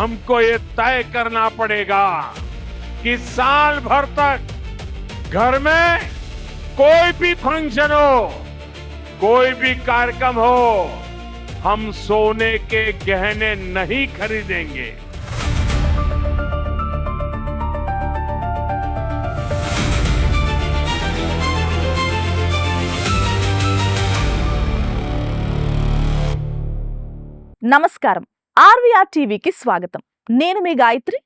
हमको ये तय करना पड़ेगा कि साल भर तक घर में कोई भी फंक्शन हो, कोई भी कार्यक्रम हो, हम सोने के गहने नहीं खरीदेंगे। నమస్కారం ఆర్వీఆర్ టీవీకి స్వాగతం. నేను మీ Gayatri.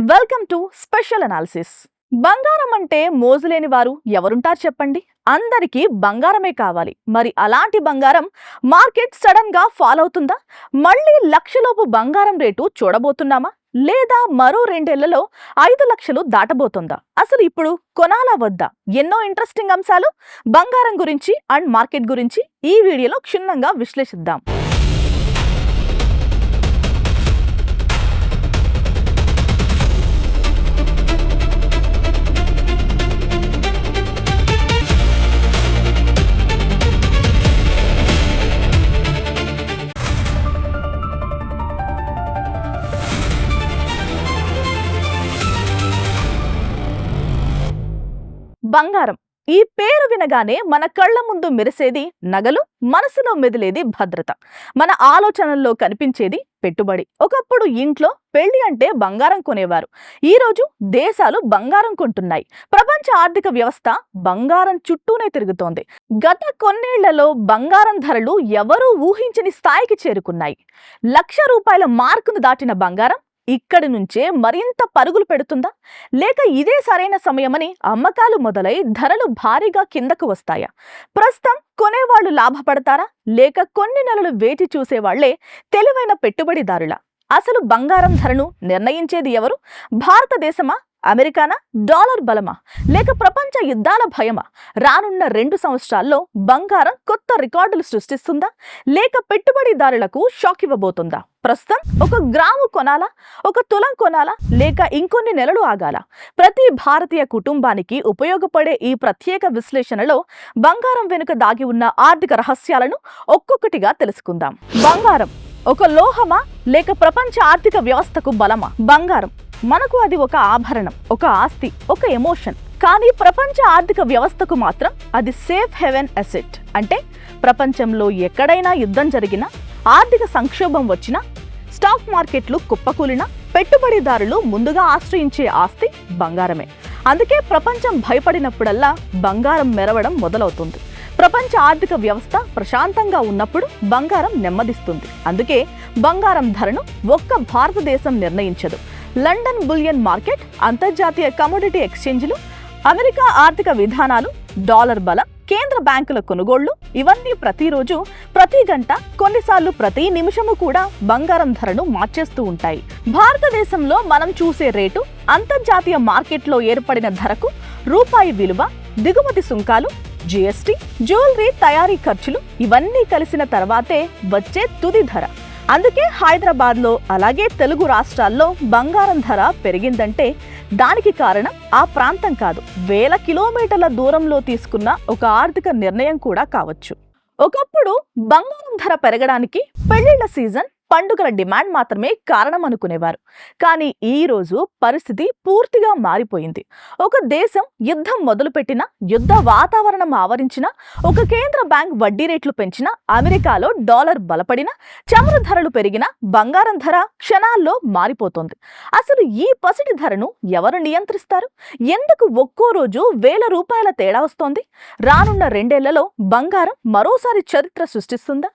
Welcome to special analysis. బంగారం అంటే మోజులేని వారు ఎవరుంటారు చెప్పండి? అందరికీ బంగారమే కావాలి. మరి అలాంటి బంగారం మార్కెట్ సడన్ గా ఫాల్ అవుతుందా? మళ్ళీ లక్షలోపు బంగారం రేటు చూడబోతున్నామా? లేదా మరో 2 ఏళ్లలో 5 లక్షలు దాటబోతుందా? అసలు ఇప్పుడు కొనాలా వద్దా? ఎన్నో ఇంట్రెస్టింగ్ అంశాలు బంగారం గురించి అండ్ మార్కెట్ గురించి ఈ వీడియోలో క్షుణ్ణంగా విశ్లేషిద్దాం. బంగారం ఈ పేరు వినగానే మన కళ్ళ ముందు మెరిసేది నగలు, మనసులో మెదిలేది భద్రత, మన ఆలోచనల్లో కనిపించేది పెట్టుబడి. ఒకప్పుడు ఇంట్లో పెళ్లి అంటే బంగారం కొనేవారు. ఈ రోజు దేశాలు బంగారం కొంటున్నాయి. ప్రపంచ ఆర్థిక వ్యవస్థ బంగారం చుట్టూనే తిరుగుతోంది. గత కొన్నేళ్లలో బంగారం ధరలు ఎవరూ ఊహించని స్థాయికి చేరుకున్నాయి. ₹1,00,000 మార్కును దాటిన బంగారం ఇక్కడి నుంచే మరింత పరుగులు పెడుతుందా? లేక ఇదే సరైన సమయమని అమ్మకాలు మొదలై ధరలు భారీగా కిందకు వస్తాయా? ప్రస్తుతం కొనేవాళ్లు లాభపడతారా? లేక కొన్ని నెలలు వేచి చూసేవాళ్లే తెలివైన పెట్టుబడిదారులా? అసలు బంగారం ధరను నిర్ణయించేది ఎవరు? భారతదేశమా, అమెరికానా, డాలర్ బలమా, లేక ప్రపంచ యుద్ధాల భయమా? రానున్న 2 సంవత్సరాల్లో బంగారం కొత్త రికార్డులు సృష్టిస్తుందా? లేక పెట్టుబడిదారులకు షాక్ ఇవ్వబోతుందా? ప్రస్తుతం 1 గ్రాము కొనాలా, 1 తులం కొనాలా, లేక ఇంకొన్ని నెలలు ఆగాలా? ప్రతి భారతీయ కుటుంబానికి ఉపయోగపడే ఈ ప్రత్యేక విశ్లేషణలో బంగారం వెనుక దాగి ఉన్న ఆర్థిక రహస్యాలను ఒక్కొక్కటిగా తెలుసుకుందాం. బంగారం ఒక లోహమా, లేక ప్రపంచ ఆర్థిక వ్యవస్థకు బలమా? బంగారం మనకు అది ఒక ఆభరణం, ఒక ఆస్తి, ఒక ఎమోషన్. కానీ ప్రపంచ ఆర్థిక వ్యవస్థకు మాత్రం అది సేఫ్ హెవెన్ అసెట్. అంటే ప్రపంచంలో ఎక్కడైనా యుద్ధం జరిగినా, ఆర్థిక సంక్షోభం వచ్చినా, స్టాక్ మార్కెట్లు కుప్పకూలినా పెట్టుబడిదారులు ముందుగా ఆశ్రయించే ఆస్తి బంగారమే. అందుకే ప్రపంచం భయపడినప్పుడల్లా బంగారం మెరవడం మొదలవుతుంది. ప్రపంచ ఆర్థిక వ్యవస్థ ప్రశాంతంగా ఉన్నప్పుడు బంగారం నెమ్మదిస్తుంది. అందుకే బంగారం ధరను ఒక్క భారతదేశం నిర్ణయించదు. లండన్ బులియన్ మార్కెట్, అంతర్జాతీయ కమోడిటీ ఎక్స్చేంజ్లు, అమెరికా ఆర్థిక విధానాలు, డాలర్ బలం, కేంద్ర బ్యాంకుల కొనుగోళ్లు ఇవన్నీ ప్రతిరోజు, ప్రతి గంట, కొన్నిసార్లు ప్రతి నిమిషము కూడా బంగారం ధరను మార్చేస్తూ ఉంటాయి. భారతదేశంలో మనం చూసే రేటు అంతర్జాతీయ మార్కెట్లో ఏర్పడిన ధరకు రూపాయి విలువ, దిగుమతి సుంకాలు, జీఎస్టీ, జ్యువెలరీ తయారీ ఖర్చులు ఇవన్నీ కలిసిన తర్వాతే వచ్చే తుది ధర. అందుకే హైదరాబాద్లో, అలాగే తెలుగు రాష్ట్రాల్లో బంగారం ధర పెరిగిందంటే దానికి కారణం ఆ ప్రాంతం కాదు, వేల కిలోమీటర్ల దూరంలో తీసుకున్న ఒక ఆర్థిక నిర్ణయం కూడా కావచ్చు. ఒకప్పుడు బంగారం ధర పెరగడానికి పెళ్లిళ్ల సీజన్, పండుగల డిమాండ్ మాత్రమే కారణం అనుకునేవారు. కానీ ఈ రోజు పరిస్థితి పూర్తిగా మారిపోయింది. ఒక దేశం యుద్ధం మొదలుపెట్టినా, యుద్ధ వాతావరణం ఆవరించినా, ఒక కేంద్ర బ్యాంక్ వడ్డీ రేట్లు పెంచినా, అమెరికాలో డాలర్ బలపడినా, చమురు ధరలు పెరిగినా బంగారం ధర క్షణాల్లో మారిపోతుంది. అసలు ఈ పసిటి ధరను ఎవరు నియంత్రిస్తారు? ఎందుకు ఒక్కో రోజు ₹1,000 తేడా వస్తోంది? రానున్న 2 ఏళ్లలో బంగారం మరోసారి చరిత్ర సృష్టిస్తుందా?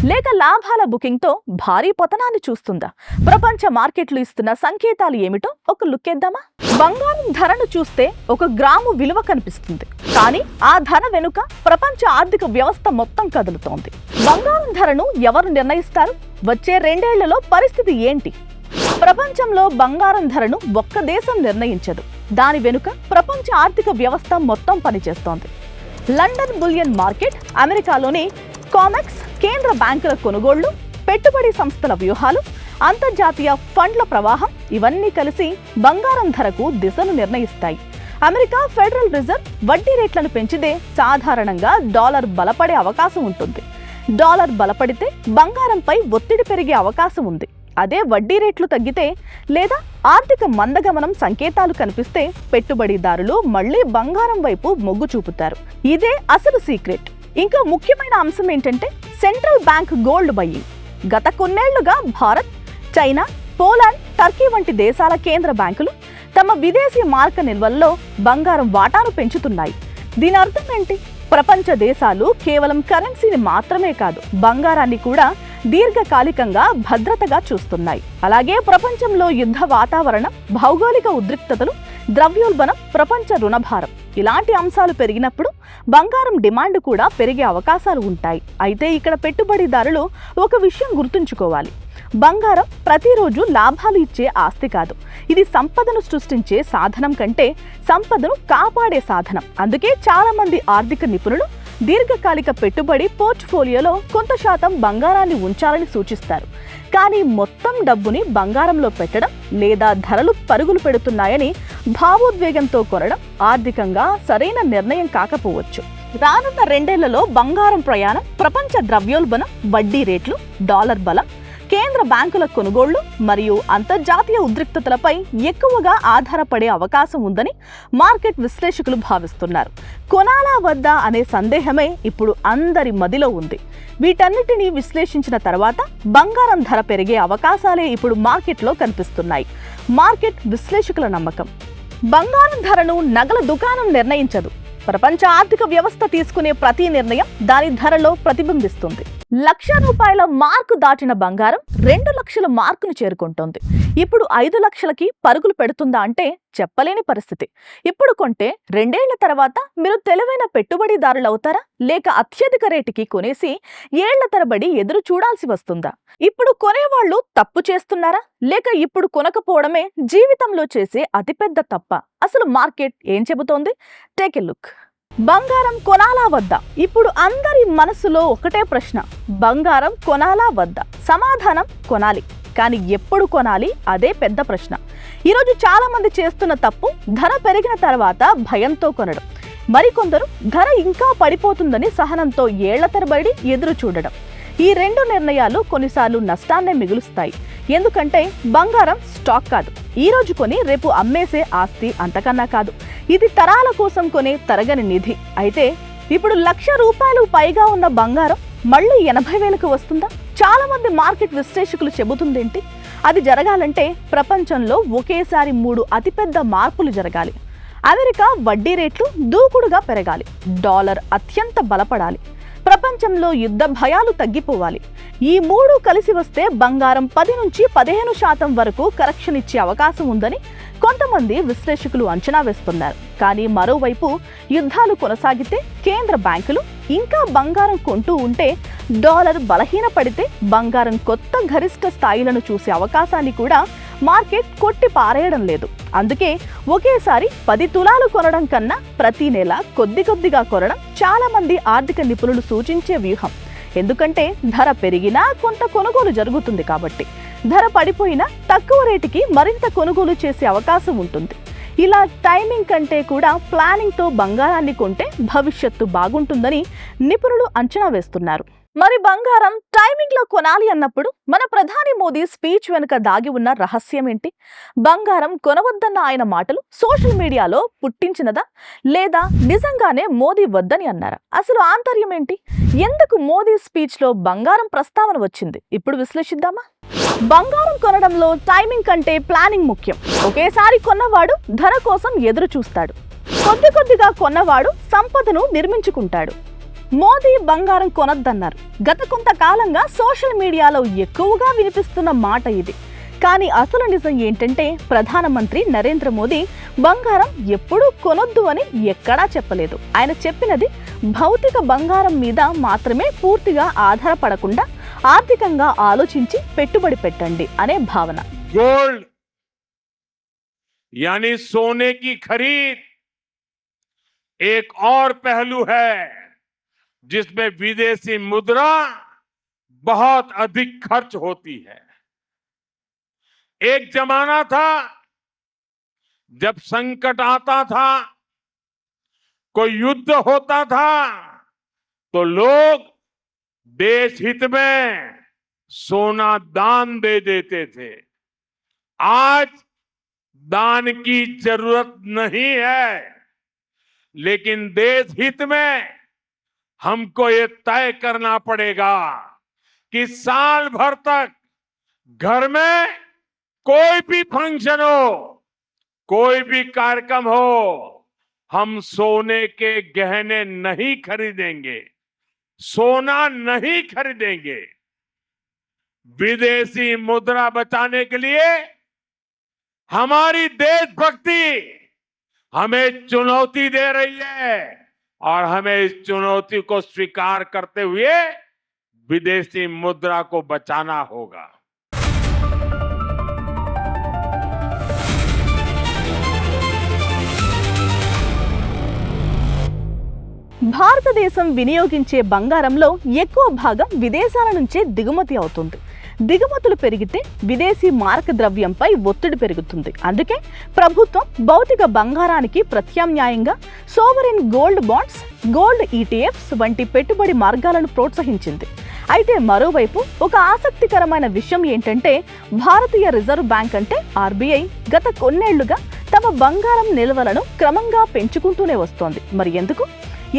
లేక లాభాల బుకింగ్తో భారీ పతనాన్ని చూస్తుందా? ప్రపంచ మార్కెట్లు ఇస్తున్న సంకేతాలు ఏమిటో ఒక లుక్కేద్దామా? బంగారం ధరను చూస్తే 1 గ్రాము విలువ కనిపిస్తుంది. కానీ ఆ ధర వెనుక ప్రపంచ ఆర్థిక వ్యవస్థ మొత్తం కదులుతోంది. బంగారం ధరను ఎవరు నిర్ణయిస్తారు? వచ్చే 2 ఏళ్లలో పరిస్థితి ఏంటి? ప్రపంచంలో బంగారం ధరను ఒక్క దేశం నిర్ణయించదు. దాని వెనుక ప్రపంచ ఆర్థిక వ్యవస్థ మొత్తం పనిచేస్తోంది. లండన్ బులియన్ మార్కెట్, అమెరికాలోని కామెక్స్, కేంద్ర బ్యాంకుల కొనుగోళ్లు, పెట్టుబడి సంస్థల వ్యూహాలు, అంతర్జాతీయ ఫండ్ల ప్రవాహం ఇవన్నీ కలిసి బంగారం ధరకు దిశను నిర్ణయిస్తాయి. అమెరికా ఫెడరల్ రిజర్వ్ వడ్డీ రేట్లను పెంచితే సాధారణంగా డాలర్ బలపడే అవకాశం ఉంటుంది. డాలర్ బలపడితే బంగారంపై ఒత్తిడి పెరిగే అవకాశం ఉంది. అదే వడ్డీ రేట్లు తగ్గితే లేదా ఆర్థిక మందగమనం సంకేతాలు కనిపిస్తే పెట్టుబడిదారులు మళ్లీ బంగారం వైపు మొగ్గు చూపుతారు. ఇదే అసలు సీక్రెట్. ఇంకా ముఖ్యమైన అంశం ఏంటంటే సెంట్రల్ బ్యాంక్ గోల్డ్ బయ్యింగ్. గత కొన్నేళ్లుగా భారత్, చైనా, పోలాండ్, టర్కీ వంటి దేశాల కేంద్ర బ్యాంకులు తమ విదేశీ మార్క నిల్వల్లో బంగారం వాటాను పెంచుతున్నాయి. దీని అర్థం ఏంటి? ప్రపంచ దేశాలు కేవలం కరెన్సీని మాత్రమే కాదు, బంగారాన్ని కూడా దీర్ఘకాలికంగా భద్రతగా చూస్తున్నాయి. అలాగే ప్రపంచంలో యుద్ధ వాతావరణం, భౌగోళిక ఉద్రిక్తతలు, ద్రవ్యోల్బణం, ప్రపంచ రుణభారం ఇలాంటి అంశాలు పెరిగినప్పుడు బంగారం డిమాండ్ కూడా పెరిగే అవకాశాలు ఉంటాయి. అయితే ఇక్కడ పెట్టుబడిదారులు ఒక విషయం గుర్తుంచుకోవాలి. బంగారం ప్రతిరోజు లాభాలు ఇచ్చే ఆస్తి కాదు. ఇది సంపదను సృష్టించే సాధనం కంటే సంపదను కాపాడే సాధనం. అందుకే చాలా మంది ఆర్థిక నిపుణులు దీర్ఘకాలిక పెట్టుబడి పోర్ట్ఫోలియోలో కొంత శాతం బంగారాన్ని ఉంచాలని సూచిస్తారు. కానీ మొత్తం డబ్బుని బంగారంలో పెట్టడం లేదా ధరలు పరుగులు పెడుతున్నాయని భావోద్వేగంతో కొనడం ఆర్థికంగా సరైన నిర్ణయం కాకపోవచ్చు. రానున్న 2 ఏళ్లలో బంగారం ప్రయాణం ప్రపంచ ద్రవ్యోల్బణం, వడ్డీ రేట్లు, డాలర్ బలం, కేంద్ర బ్యాంకుల కొనుగోళ్లు మరియు అంతర్జాతీయ ఉద్రిక్తతలపై ఎక్కువగా ఆధారపడే అవకాశం ఉందని మార్కెట్ విశ్లేషకులు భావిస్తున్నారు. కొనాలా వద్దా అనే సందేహమే ఇప్పుడు అందరి మదిలో ఉంది. వీటన్నిటినీ విశ్లేషించిన తర్వాత బంగారం ధర పెరిగే అవకాశాలే ఇప్పుడు మార్కెట్లో కనిపిస్తున్నాయి. మార్కెట్ విశ్లేషకుల నమ్మకం, బంగారం ధరను నగల దుకాణం నిర్ణయించదు. ప్రపంచ ఆర్థిక వ్యవస్థ తీసుకునే ప్రతి నిర్ణయం దాని ధరలో ప్రతిబింబిస్తుంది. ₹1,00,000 మార్కు దాటిన బంగారం 2 లక్షల మార్కును చేరుకుంటోంది. ఇప్పుడు 5 లక్షలకి పరుగులు పెడుతుందా అంటే చెప్పలేని పరిస్థితి. ఇప్పుడు కొంటే 2 ఏళ్ల తర్వాత మీరు తెలివైన పెట్టుబడిదారులు అవుతారా, లేక అత్యధిక రేటుకి కొనేసి ఏళ్ల తరబడి ఎదురు చూడాల్సి వస్తుందా? ఇప్పుడు కొనేవాళ్లు తప్పు చేస్తున్నారా, లేక ఇప్పుడు కొనకపోవడమే జీవితంలో చేసే అతిపెద్ద తప్ప? అసలు మార్కెట్ ఏం చెబుతోంది? Take a look. బంగారం కొనాలా వద్దా? ఇప్పుడు అందరి మనసులో ఒకటే ప్రశ్న, బంగారం కొనాలా వద్దా? సమాధానం కొనాలి. కానీ ఎప్పుడు కొనాలి? అదే పెద్ద ప్రశ్న. ఈరోజు చాలా మంది చేస్తున్న తప్పు ధర పెరిగిన తర్వాత భయంతో కొనడం. మరికొందరు ధర ఇంకా పడిపోతుందని సహనంతో ఏళ్ల తరబడి ఎదురు చూడడం. ఈ 2 నిర్ణయాలు కొన్నిసార్లు నష్టాన్నే మిగులుస్తాయి. ఎందుకంటే బంగారం స్టాక్ కాదు, ఈ రోజు కొని రేపు అమ్మేసే ఆస్తి. అంతకన్నా కాదు, ఇది తరాల కోసం కొనే తరగని నిధి. అయితే ఇప్పుడు ₹1,00,000 పైగా ఉన్న బంగారం మళ్ళీ 80,000కు వస్తుందా? చాలా మంది మార్కెట్ విశ్లేషకులు చెబుతుందేంటి? అది జరగాలంటే ప్రపంచంలో ఒకేసారి 3 అతిపెద్ద మార్పులు జరగాలి. అమెరికా వడ్డీ రేట్లు దూకుడుగా పెరగాలి, డాలర్ అత్యంత బలపడాలి, ప్రపంచంలో యుద్ధ భయాలు తగ్గిపోవాలి. ఈ 3 కలిసి వస్తే బంగారం 10 నుంచి 15% వరకు కరెక్షన్ ఇచ్చే అవకాశం ఉందని కొంతమంది విశ్లేషకులు అంచనా వేస్తున్నారు. కానీ మరోవైపు యుద్ధాలు కొనసాగితే, కేంద్ర బ్యాంకులు ఇంకా బంగారం కొంటూ ఉంటే, డాలర్ బలహీనపడితే బంగారం కొత్త గరిష్ట స్థాయిలను చూసే అవకాశాన్ని కూడా మార్కెట్ కొట్టి పారేయడం లేదు. అందుకే ఒకేసారి 10 తులాలు కొనడం కన్నా ప్రతి నెల కొద్ది కొద్దిగా కొనడం చాలా మంది ఆర్థిక నిపుణులు సూచించే వ్యూహం. ఎందుకంటే ధర పెరిగినా కొంత కొనుగోలు జరుగుతుంది కాబట్టి, ధర పడిపోయినా తక్కువ రేటుకి మరింత కొనుగోలు చేసే అవకాశం ఉంటుంది. ఇలా టైమింగ్ కంటే కూడా ప్లానింగ్తో బంగారాన్ని కొంటే భవిష్యత్తు బాగుంటుందని నిపుణులు అంచనా వేస్తున్నారు. మరి బంగారం టైమింగ్లో కొనాలి అన్నప్పుడు మన ప్రధాని మోదీ స్పీచ్ వెనుక దాగి ఉన్న రహస్యం ఏంటి? బంగారం కొనవద్దన్న ఆయన మాటలు సోషల్ మీడియాలో పుట్టించినదా, లేదా నిజంగానే మోదీ వద్దని అన్నారా? అసలు ఆంతర్యం ఏంటి? ఎందుకు మోదీ స్పీచ్లో బంగారం ప్రస్తావన వచ్చింది? ఇప్పుడు విశ్లేషిద్దామా? బంగారం కొనడంలో టైమింగ్ కంటే ప్లానింగ్ ముఖ్యం. ఒకేసారి కొన్నవాడు ధర కోసం ఎదురు చూస్తాడు, కొద్ది కొద్దిగా కొన్నవాడు సంపదను నిర్మించుకుంటాడు. మోదీ బంగారం కొనొద్దన్నారు. గత కొంతకాలంగా సోషల్ మీడియాలో ఎక్కువగా వినిపిస్తున్న మాట ఇది. కానీ అసలు నిజం ఏంటంటే ప్రధానమంత్రి నరేంద్ర మోదీ బంగారం ఎప్పుడూ కొనొద్దు అని ఎక్కడా చెప్పలేదు. ఆయన చెప్పినది భౌతిక బంగారం మీద మాత్రమే పూర్తిగా ఆధారపడకుండా ఆర్థికంగా ఆలోచించి పెట్టుబడి పెట్టండి అనే భావన. गोल्ड यानी सोने की खरीद एक और पहलू है जिसमें विदेशी मुद्रा बहुत अधिक खर्च होती है। एक जमाना था जब संकट आता था, कोई युद्ध होता था, तो लोग देश हित में सोना दान दे देते थे। आज दान की जरूरत नहीं है, लेकिन देश हित में हमको ये तय करना पड़ेगा कि साल भर तक घर में कोई भी फंक्शन हो, कोई भी कार्यक्रम हो, हम सोने के गहने नहीं खरीदेंगे, सोना नहीं खरीदेंगे। विदेशी मुद्रा बचाने के लिए हमारी देशभक्ति हमें चुनौती दे रही है और हमें इस चुनौती को स्वीकार करते हुए विदेशी मुद्रा को बचाना होगा। భారతదేశం వినియోగించే బంగారంలో ఎక్కువ భాగం విదేశాల నుంచే దిగుమతి అవుతుంది. దిగుమతులు పెరిగితే విదేశీ మారక ద్రవ్యంపై ఒత్తిడి పెరుగుతుంది. అందుకే ప్రభుత్వం భౌతిక బంగారానికి ప్రత్యామ్నాయంగా sovereign gold bonds, gold ETFs వంటి పెట్టుబడి మార్గాలను ప్రోత్సహించింది. అయితే మరోవైపు ఒక ఆసక్తికరమైన విషయం ఏంటంటే భారతీయ రిజర్వ్ బ్యాంక్ అంటే ఆర్బీఐ గత కొన్నేళ్లుగా తమ బంగారం నిల్వలను క్రమంగా పెంచుకుంటూనే వస్తోంది. మరి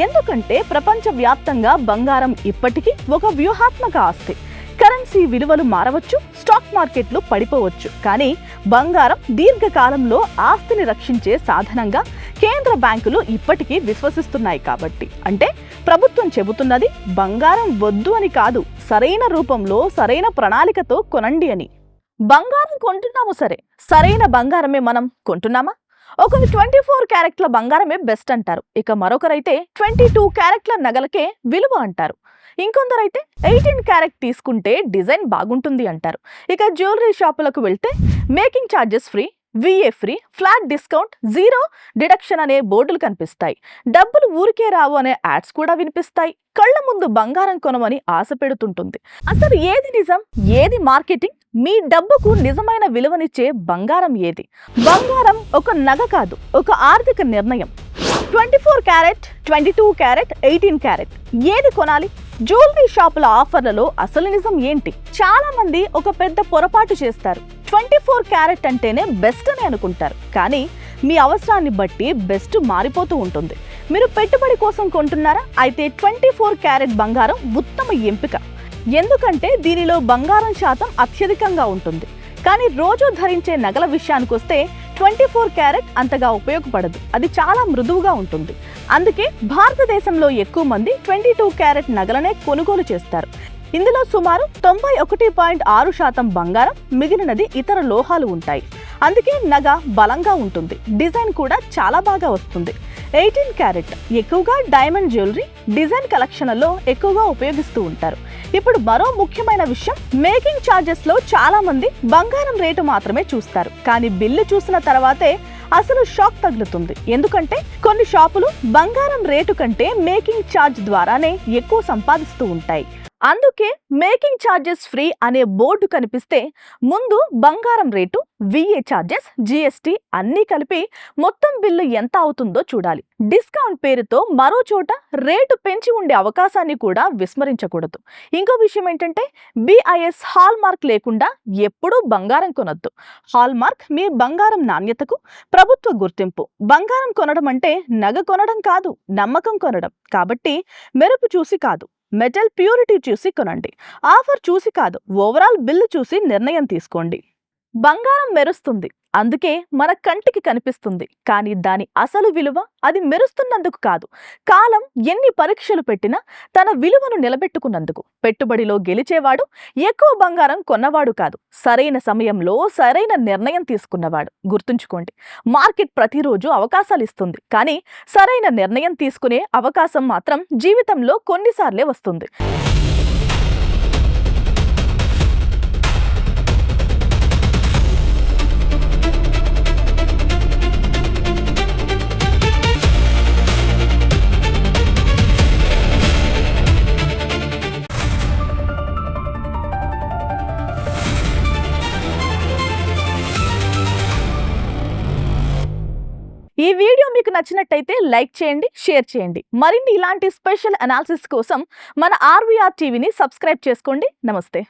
ఎందుకంటే ప్రపంచవ్యాప్తంగా బంగారం ఇప్పటికీ ఒక వ్యూహాత్మక ఆస్తి. కరెన్సీ విలువలు మారవచ్చు, స్టాక్ మార్కెట్లు పడిపోవచ్చు, కానీ బంగారం దీర్ఘకాలంలో ఆస్తిని రక్షించే సాధనంగా కేంద్ర బ్యాంకులు ఇప్పటికీ విశ్వసిస్తున్నాయి. కాబట్టి అంటే ప్రభుత్వం చెబుతున్నది బంగారం వద్దు అని కాదు, సరైన రూపంలో సరైన ప్రణాళికతో కొనండి అని. బంగారం కొంటున్నాము సరే, సరైన బంగారమే మనం కొంటున్నామా? ఒకరు 24 క్యారెట్ల బంగారమే బెస్ట్ అంటారు. ఇక మరొకరైతే 22 క్యారెట్ల నగలకే విలువ అంటారు. ఇంకొందరైతే 18 క్యారెట్ తీసుకుంటే డిజైన్ బాగుంటుంది అంటారు. ఇక జ్యువెలరీ షాపులకు వెళ్తే making charges free, VA free, flat discount, zero deduction అనే బోర్డులు కనిపిస్తాయి. డబ్బులు ఊరికే రావు అనే యాడ్స్ కూడా వినిపిస్తాయి. కళ్ల ముందు బంగారం కొనమని ఆశ పెడుతుంటుంది. అసలు ఏది నిజం, ఏది మార్కెటింగ్? మీ డబ్బుకు నిజమైన విలువనిచ్చే బంగారం ఏది? బంగారం ఒక నగ కాదు, ఒక ఆర్థిక నిర్ణయం. 24 క్యారెట్, 22 క్యారెట్, 18 క్యారెట్ ఏది కొనాలి? జ్యువెలరీ షాపుల ఆఫర్లలో అసలు నిజం ఏంటి? చాలా మంది ఒక పెద్ద పొరపాటు చేస్తారు. 24 క్యారెట్ అంటేనే బెస్ట్ అని అనుకుంటారు. కానీ మీ అవసరాన్ని బట్టి బెస్ట్ మారిపోతూ ఉంటుంది. మీరు పెట్టుబడి కోసం కొంటున్నారా? అయితే 24 క్యారెట్ బంగారం ఉత్తమ ఎంపిక. ఎందుకంటే దీనిలో బంగారం శాతం అత్యధికంగా ఉంటుంది. కానీ రోజు ధరించే నగల విషయానికి వస్తే 24 క్యారెట్ అంతగా ఉపయోగపడదు. అది చాలా మృదువుగా ఉంటుంది. అందుకే భారతదేశంలో ఎక్కువ మంది 22 క్యారెట్ నగలనే కొనుగోలు చేస్తారు. ఇందులో సుమారు 91.6% బంగారం, మిగిలినది ఇతర లోహాలు ఉంటాయి. అందుకే నగ బలంగా ఉంటుంది, డిజైన్ కూడా చాలా బాగా వస్తుంది. 18 క్యారెట్ ఎక్కువగా డైమండ్ జ్యువెలరీ, డిజైన్ కలెక్షన్లలో ఎక్కువగా ఉపయోగిస్తూ ఉంటారు. ఇప్పుడు మరో ముఖ్యమైన విషయం, మేకింగ్ ఛార్జెస్ లో చాలా మంది బంగారం రేటు మాత్రమే చూస్తారు. కానీ బిల్లు చూసిన తర్వాతే అసలు షాక్ తగులుతుంది. ఎందుకంటే కొన్ని షాపులు బంగారం రేటు కంటే మేకింగ్ ఛార్జ్ ద్వారానే ఎక్కువ సంపాదిస్తూ ఉంటాయి. అందుకే మేకింగ్ ఛార్జెస్ ఫ్రీ అనే బోర్డు కనిపిస్తే ముందు బంగారం రేటు, విఏ ఛార్జెస్, జీఎస్టీ అన్నీ కలిపి మొత్తం బిల్లు ఎంత అవుతుందో చూడాలి. డిస్కౌంట్ పేరుతో మరో చోట రేటు పెంచి ఉండే అవకాశాన్ని కూడా విస్మరించకూడదు. ఇంకో విషయం ఏంటంటే BIS హాల్ మార్క్ లేకుండా ఎప్పుడూ బంగారం కొనొద్దు. హాల్ మార్క్ మీ బంగారం నాణ్యతకు ప్రభుత్వ గుర్తింపు. బంగారం కొనడం అంటే నగ కొనడం కాదు, నమ్మకం కొనడం. కాబట్టి మెరుపు చూసి కాదు, మెటల్ ప్యూరిటీ చూసి కొనండి. ఆఫర్ చూసి కాదు, ఓవరాల్ బిల్లు చూసి నిర్ణయం తీసుకోండి. బంగారం మెరుస్తుంది, అందుకే మన కంటికి కనిపిస్తుంది. కానీ దాని అసలు విలువ అది మెరుస్తున్నందుకు కాదు, కాలం ఎన్ని పరీక్షలు పెట్టినా తన విలువను నిలబెట్టుకున్నందుకు. పెట్టుబడిలో గెలిచేవాడు ఎక్కువ బంగారం కొన్నవాడు కాదు, సరైన సమయంలో సరైన నిర్ణయం తీసుకున్నవాడు. గుర్తుంచుకోండి, మార్కెట్ ప్రతిరోజు అవకాశాలు ఇస్తుంది, కానీ సరైన నిర్ణయం తీసుకునే అవకాశం మాత్రం జీవితంలో కొన్నిసార్లే వస్తుంది. ఈ వీడియో మీకు నచ్చినట్టయితే లైక్ చేయండి, షేర్ చేయండి. మరిన్ని ఇలాంటి స్పెషల్ అనాలిసిస్ కోసం మన RVR టీవీని సబ్స్క్రైబ్ చేసుకోండి. నమస్తే.